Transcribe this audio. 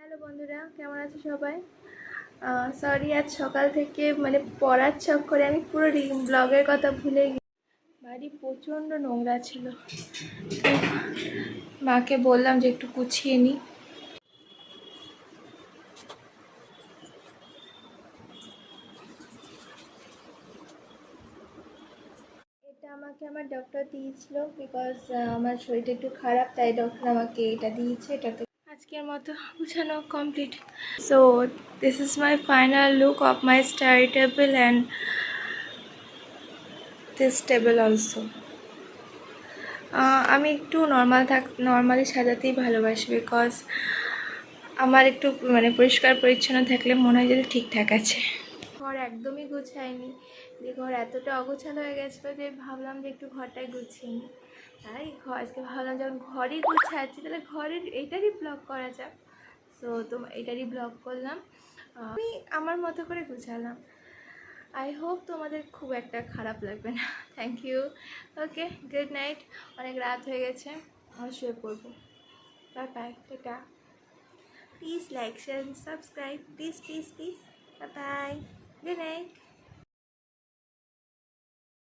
Hello বন্ধুরা, কেমন আছো সবাই? সরি, আজ সকাল থেকে পড়ার চক্করে আমি পুরো ব্লগের কথা ভুলে গেছি। বাড়ি প্রচণ্ড নোংরা ছিল, তো মাকে বললাম যে একটু গুছিয়ে নিই। এটা আমাকে আমার ডক্টর দিয়েছিল, বিকজ আমার শরীরটা একটু খারাপ, তাই ডক্টর আমাকে এটা দিয়েছে। এটাতে আজকের মতো গুছানো complete. So this is my final look of my study table and this table also. আমি একটু নর্মালি সাজাতেই ভালোবাসি, বিকজ আমার একটু পরিষ্কার পরিচ্ছন্ন থাকলে মনে হয় যেন ঠিকঠাক আছে। ঘর একদমই গুছায়নি, যে ঘর এতটা অগোছালো হয়ে গেছিলো যে ভাবলাম যে একটু ঘরটাই গুছিয়ে নিই। তাই আজকে ভাবলাম যখন ঘরই গুছাচ্ছি তাহলে ঘরের এইটারই ব্লগ করা যাক। তো এইটারই ব্লগ করলাম, আমি আমার মতো করে গুছালাম। আই হোপ তোমাদের খুব একটা খারাপ লাগবে না। Thank you. Okay, good night. অনেক রাত হয়ে গেছে, আমি শুয়ে পড়বো। Bye bye, tata. Please like, share, subscribe, please please please. Bye bye, good night.